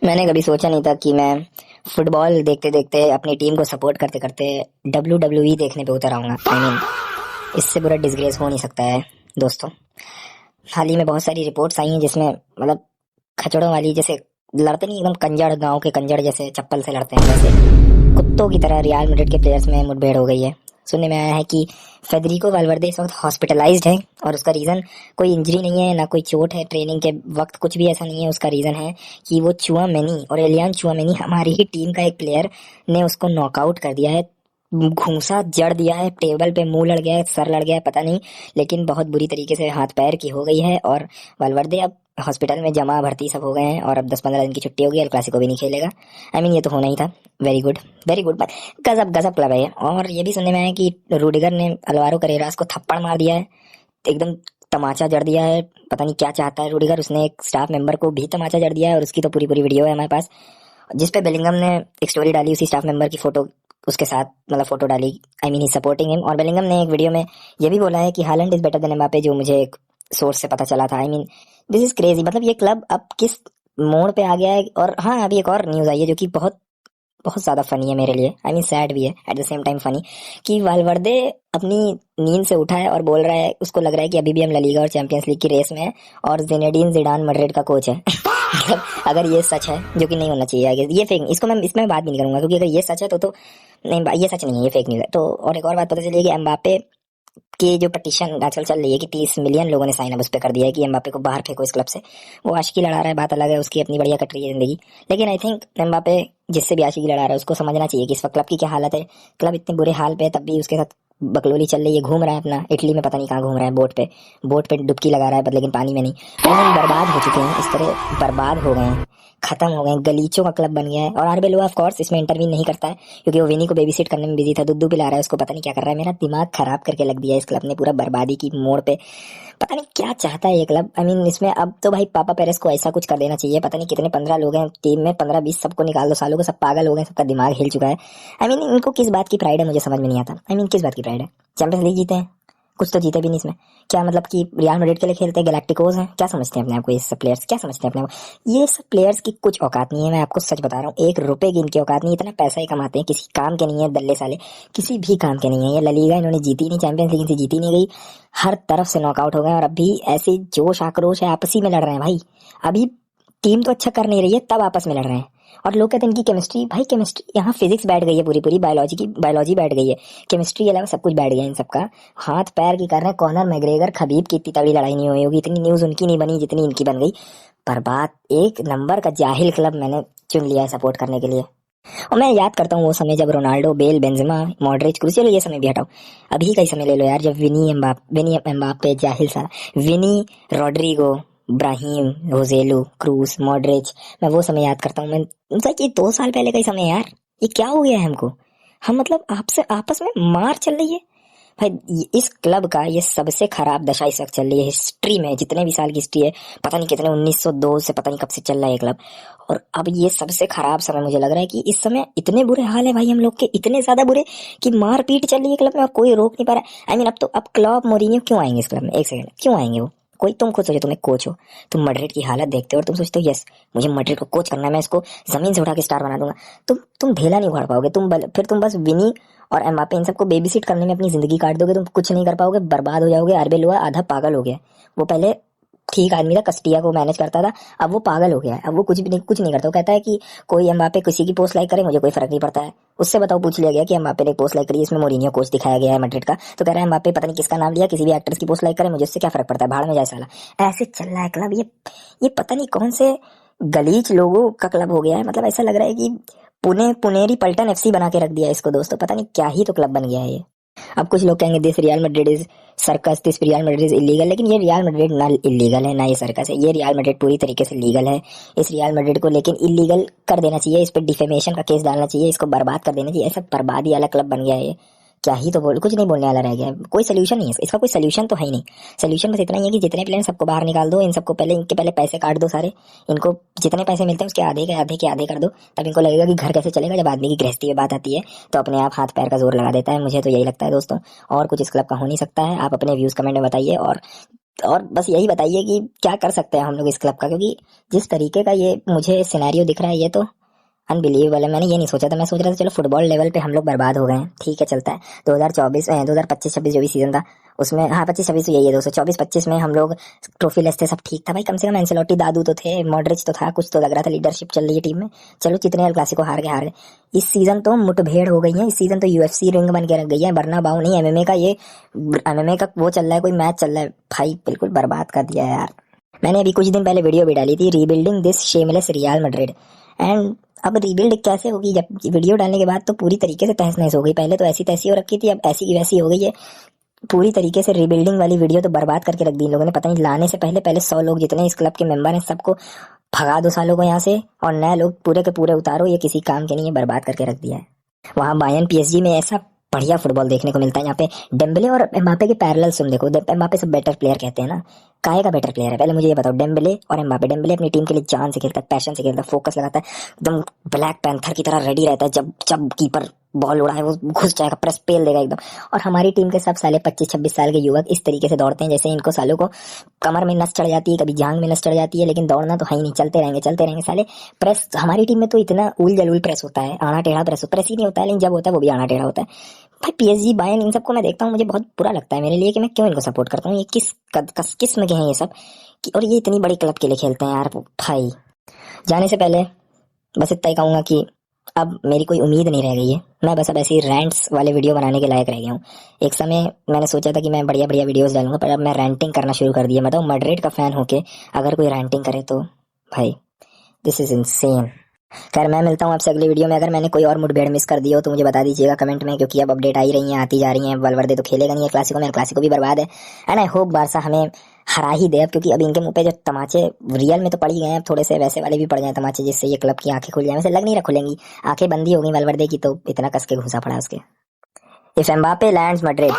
मैंने कभी सोचा नहीं था कि मैं फुटबॉल देखते देखते अपनी टीम को सपोर्ट करते करते WWE देखने पे उतर आऊंगा। इससे बुरा डिसग्रेस हो नहीं सकता है दोस्तों। हाल ही में बहुत सारी रिपोर्ट्स आई हैं जिसमें मतलब खचड़ों वाली, जैसे लड़ते नहीं एकदम कंजड़, गांव के कंजड़ जैसे चप्पल से लड़ते हैं, वैसे कुत्तों की तरह रियल मैड्रिड के प्लेयर्स में मुठभेड़ हो गई है। सुनने में आया है कि फेडरिको वाल्वर्दे इस वक्त हॉस्पिटलाइज्ड है और उसका रीजन कोई इंजरी नहीं है, ना कोई चोट है, ट्रेनिंग के वक्त कुछ भी ऐसा नहीं है। उसका रीजन है कि वो चुआमेनी और एलियान चुआमेनी, हमारी ही टीम का एक प्लेयर, ने उसको नॉकआउट कर दिया है। घूंसा जड़ दिया है, टेबल पे मुंह लड़ गया है, सर लड़ गया है, पता नहीं, लेकिन बहुत बुरी तरीके से हाथ पैर की हो गई है। और वाल्वर्दे अब हॉस्पिटल में जमा भर्ती सब हो गए हैं और अब 10-15 दिन की छुट्टी होगी। एल क्लासिको भी नहीं खेलेगा। ये तो होना ही था। Very good, very good. But गजब गजब क्लब है ये। और ये भी सुनने में आया कि रूडिगर ने अलवारो करेरास को थप्पड़ मार दिया है, एकदम तमाचा जड़ दिया है। पता नहीं क्या चाहता है रूडिगर। उसने एक स्टाफ मेंबर को भी तमाचा जड़ दिया है और उसकी तो पूरी पूरी वीडियो है हमारे पास, जिसपे बेलिंगम ने एक स्टोरी डाली उसी स्टाफ मेंबर की फोटो उसके साथ, मतलब फोटो डाली। ही सपोर्टिंग हिम। और बेलिंगम ने एक वीडियो में ये भी बोला है कि Holland is better than Mbappe, जो मुझे एक सोर्स से पता चला था। This is crazy. मतलब ये क्लब अब किस मोड़ पे आ गया है। और हाँ, अभी एक और न्यूज आई है जो कि बहुत बहुत ज्यादा फनी है मेरे लिए। सैड भी है at the same time funny, कि वालवर्दे अपनी नींद से उठा है और बोल रहा है, उसको लग रहा है कि अभी भी हम ला लीगा और चैंपियंस लीग की रेस में है और जिनेडिन जिडान मैड्रिड का कोच है। मतलब अगर ये सच है, जो कि नहीं होना चाहिए आगे, ये फेक, इसको मैं इसमें बात भी नहीं करूंगा, क्योंकि अगर ये सच है तो नहीं, ये सच नहीं है, ये फेक न्यूज है। तो और एक और बात पता चली है कि एम्बापे की जो पटिशन आजकल चल रही है कि 30 मिलियन लोगों ने साइन अप उस पर कर दिया है कि एम्बापे को बाहर फेंको इस क्लब से। वो आशिकी लड़ा रहा है, बात अलग है, उसकी अपनी बढ़िया कट रही है जिंदगी। लेकिन आई थिंक एम्बापे जिससे भी आशिकी लड़ा रहा है उसको समझना चाहिए कि इस वक्त क्लब की क्या हालत है। क्लब इतने बुरे हाल पे है, तब भी उसके साथ बकलोली चल रही है। घूम रहा है अपना इटली में, पता नहीं कहाँ घूम रहा है, बोट पे डुबकी लगा रहा है, लेकिन पानी में नहीं। बर्बाद हो चुके हैं, इस तरह बर्बाद हो गए हैं, खत्म हो गए हैं, गलीचों का क्लब बन गया है। और आरबेलोआ ऑफ कोर्स इसमें इंटरवीन नहीं करता है, क्योंकि वो विनी को बेबी सिट करने में बिजी था, दूध पिला रहा है उसको, पता नहीं क्या कर रहा है। मेरा दिमाग खराब करके लग दिया इस क्लब ने, पूरा बर्बादी की मोड़ पे। पता नहीं क्या चाहता है ये क्लब। इसमें अब तो भाई पापा पेरेस को ऐसा कुछ कर देना चाहिए। पता नहीं कितने 15 लोग हैं टीम में, 15-20 सबको निकाल दो, सालों को सब पागल हो गए, सबका दिमाग हिल चुका है। इनको किस बात की प्राइड है, मुझे समझ में नहीं आता। किस बात की प्राइड है? चैंपियंस लीग जीते हैं, कुछ तो जीते भी नहीं इसमें। क्या मतलब कि रियल मैड्रिड के लिए खेलते हैं, गैलेक्टिकोस हैं? क्या समझते हैं अपने आप को ये सब प्लेयर्स? क्या समझते हैं अपने आप को? ये सब प्लेयर्स की कुछ औकात नहीं है, मैं आपको सच बता रहा हूँ। 1 रुपए की इनकी औकात नहीं। इतना पैसा ही कमाते हैं, किसी काम के नहीं है, दल्ले साले किसी भी काम के नहीं है। ये ला लीगा इन्होंने जीती नहीं, चैंपियंस लीग इनसे जीती नहीं गई, हर तरफ से नॉकआउट हो गए। और अभी ऐसे जोश आक्रोश है, आपसी में लड़ रहे हैं भाई। अभी टीम तो अच्छा कर नहीं रही है, तब आपस में लड़ रहे हैं। और लोग कहते हैं इनकी केमिस्ट्री, भाई केमिस्ट्री, यहाँ फिजिक्स बैठ गई है, पूरी पूरी बायोलॉजी बैठ गई है, केमिस्ट्री के अलावा सब कुछ बैठ गया इन सबका। हाथ पैर की कर रहे हैं। कॉनर मैग्रेगर खबीब की इतनी तगड़ी लड़ाई नहीं हुई होगी, इतनी न्यूज उनकी नहीं बनी जितनी इनकी बन गई। बर्बाद, एक नंबर का जाहिल क्लब मैंने चुन लिया है सपोर्ट करने के लिए। और मैं याद करता हूँ वो समय जब रोनाल्डो, बेल, बेंजेमा, मॉडरिच, क्रूस, चलो ये समय भी हटाओ, अभी का ही समय ले लो यार, जब विनी एम्बापे जाहिल सा, विनी, रॉड्रिगो, ब्राहीम, रोजेलू, क्रूस, मॉडरिच, मैं वो समय याद करता हूँ। मैं सच, ये 2 साल पहले का ही समय है यार। ये क्या हो गया है हमको? हम मतलब आपसे आपस में मार चल रही है भाई। इस क्लब का ये सबसे खराब दशा इस वक्त चल रही है हिस्ट्री में, जितने भी साल की हिस्ट्री है, पता नहीं कितने, 1902 से पता नहीं कब से चल रहा है ये क्लब। और अब ये सबसे खराब समय मुझे लग रहा है कि इस समय इतने बुरे हाल है भाई हम लोग के, इतने ज्यादा बुरे कि मारपीट चल रही है क्लब में और कोई रोक नहीं पा रहा है। अब क्लब मोरिनियो क्यों आएंगे इस क्लब में? एक सेकंड, क्यों आएंगे वो? कोई, तुम खुद सोचो, तुम एक कोच हो, तुम मैड्रिड की हालत देखते हो और तुम सोचते हो यस, मुझे मैड्रिड को कोच करना है, मैं इसको जमीन से उठा के स्टार बना दूंगा। तुम ढेला नहीं उखाड़ पाओगे। फिर तुम बस विनी और एम्बापे इन सबको बेबी सिट करने में अपनी जिंदगी काट दोगे। तुम कुछ नहीं कर पाओगे, बर्बाद हो जाओगे। आर्बेलोआ आधा पागल हो गया। वो पहले ठीक आदमी था, कस्टिया को मैनेज करता था, अब वो पागल हो गया है। अब वो कुछ नहीं करता। वो कहता है कि कोई एम्बापे किसी की पोस्ट लाइक करे, मुझे कोई फर्क नहीं पड़ता है। उससे बताओ, पूछ लिया गया कि एम्बापे ने पोस्ट लाइक करी, इसमें मोरिनियो कोच दिखाया गया है मैड्रिड का, तो कह रहा है एम्बापे पता नहीं किसका नाम लिया, किसी भी एक्ट्रेस की पोस्ट लाइक करे, मुझे उससे क्या फर्क पड़ता है, भाड़ में जाए साला। ऐसे चल रहा है क्लब। ये पता नहीं कौन से गलीच लोगों का क्लब हो गया है। मतलब ऐसा लग रहा है कि पुनेरी पल्टन FC बना के रख दिया है इसको दोस्तों। पता नहीं क्या ही तो क्लब बन गया है ये। अब कुछ लोग कहेंगे this real Madrid is circus, this real Madrid is illegal, लेकिन ये रियल मैड्रिड ना इलीगल है ना ये सर्कस है। ये रियल मैड्रिड पूरी तरीके से लीगल है। इस रियल मैड्रिड को लेकिन इलीगल कर देना चाहिए, इस पे डिफेमेशन का केस डालना चाहिए, इसको बर्बाद कर देना चाहिए। ऐसा बर्बादी वाला क्लब बन गया है ये। क्या ही तो कुछ नहीं बोलने वाला रह गया है। कोई सोल्यूशन नहीं है इसका, कोई सोल्यूशन तो है ही नहीं। सोल्यूशन बस इतना ही है कि जितने प्लेयर सबको बाहर निकाल दो, इन सबको पहले, इनके पहले पैसे काट दो सारे, इनको जितने पैसे मिलते हैं उसके आधे कर दो, तब इनको लगेगा कि घर कैसे चलेगा। जब आदमी की गृहस्थी में बात आती है तो अपने आप हाथ पैर का जोर लगा देता है। मुझे तो यही लगता है दोस्तों, और कुछ इस क्लब का हो नहीं सकता है। आप अपने व्यूज कमेंट में बताइए और और बस यही बताइए कि क्या कर सकते हैं हम लोग इस क्लब का, क्योंकि जिस तरीके का ये मुझे सिनेरियो दिख रहा है ये तो अनबिलीवेबल है। मैंने ये नहीं सोचा था, मैं सोच रहा था चलो फुटबॉल लेवल पे हम लोग बर्बाद हो गए हैं, ठीक है चलता है। 2024 2025-26 जो भी सीजन था उसमें, हाँ 25-26 तो यही है दोस्तों, 24-25 में हम लोग ट्रॉफी लेस थे, सब ठीक था भाई, कम से कम एंसेलोटी दादू तो थे, मॉडरिच तो था, कुछ तो लग रहा था लीडरशिप चल रही है टीम में। चलो जितने एल क्लासिको हार गए। इस सीजन तो मुठभेड़ हो गई है, इस सीजन तो यूएफसी रिंग बन के रख गई है, वरना बाऊ नहीं, एमएमए का ये एमएमए का वो चल रहा है, कोई मैच चल रहा है भाई, बिल्कुल बर्बाद कर दिया है यार। मैंने अभी कुछ दिन पहले वीडियो भी डाली थी, rebuilding this shameless real Madrid. And अब रीबिल्ड कैसे होगी, जब वीडियो डालने के बाद तो पूरी तरीके से तहस नहस हो गई, पहले तो ऐसी तैसी हो रखी थी, अब ऐसी की वैसी हो गई है पूरी तरीके से। रीबिल्डिंग वाली वीडियो तो बर्बाद करके रख दी इन लोगों ने, पता नहीं लाने से पहले पहले 100 लोग जितने इस क्लब के मेंबर हैं सबको भगा दो सालों को यहाँ से, और नए लोग पूरे के पूरे उतारो, ये किसी काम के नहीं है, बर्बाद करके रख दिया है। वहाँ बायर्न पीएसजी में ऐसा बढ़िया फुटबॉल देखने को मिलता है, यहाँ पे डेम्बले और एम्बापे के पैरेलल्स तुम देखो, एम्बापे सब बेटर प्लेयर कहते हैं ना, काहे का बेटर प्लेयर है पहले मुझे ये बताओ, डेम्बले और एम्बापे। डेम्बले अपनी टीम के लिए जान से खेलता है, पैशन से खेलता है, फोकस लगाता है, एकदम ब्लैक पैंथर की तरह रेडी रहता है, जब जब कीपर बॉल उड़ाए वो घुस जाएगा, प्रेस पेल देगा एकदम। और हमारी टीम के सब साले 25-26 साल के युवक इस तरीके से दौड़ते हैं जैसे इनको सालों को कमर में नस चढ़ जाती है, कभी जांग में नस चढ़ जाती है, लेकिन दौड़ना तो है ही नहीं, चलते रहेंगे साले। प्रेस हमारी टीम में तो इतना उल जलूल प्रेस होता है, आना टेढ़ा प्रेस ही नहीं होता है, लेकिन जब होता है वो भी आना टेढ़ा होता है भाई। पीएसजी बायर्न इन सबको मैं देखता हूँ, मुझे बहुत बुरा लगता है मेरे लिए कि मैं क्यों इनको सपोर्ट करता हूँ, ये किस किस्म के हैं ये सब और ये इतनी बड़ी क्लब के लिए खेलते हैं यार भाई। जाने से पहले बस इतना ही कहूंगा कि अब मेरी कोई उम्मीद नहीं रह गई है, मैं बस अब ऐसी रैंट्स वाले वीडियो बनाने के लायक रह गया हूँ। एक समय मैंने सोचा था कि मैं बढ़िया बढ़िया वीडियोस डालूंगा, पर अब मैं रैंटिंग करना शुरू कर दिया। मतलब मैड्रिड का फैन होके अगर कोई रैंटिंग करे तो भाई दिस इज इनसेन। खैर मैं मिलता हूँ आपसे अगली वीडियो में। अगर मैंने कोई और मुठभेड़ मिस कर दी हो तो मुझे बता दीजिएगा कमेंट में, क्योंकि अब अपडेट आई रही हैं, आती जा रही हैं। वलवर्दे तो खेलेगा नहीं है क्लासिको में, क्लासिको भी बर्बाद है। एंड आई होप बारसा हमें हरा ही दे अब, क्योंकि अब इनके मुंह पे जो तमाचे रियल में तो पड़ ही गए हैं, अब थोड़े से वैसे वाले भी पड़ जाए तमाचे, जिससे ये क्लब की आंखें खुल जाए। वैसे लग नहीं रहा खुलेंगी, आंखें बंदी हो गई वलवर्दे की, तो इतना कस के घुसा पड़ा उसके। If Mbappe lands Madrid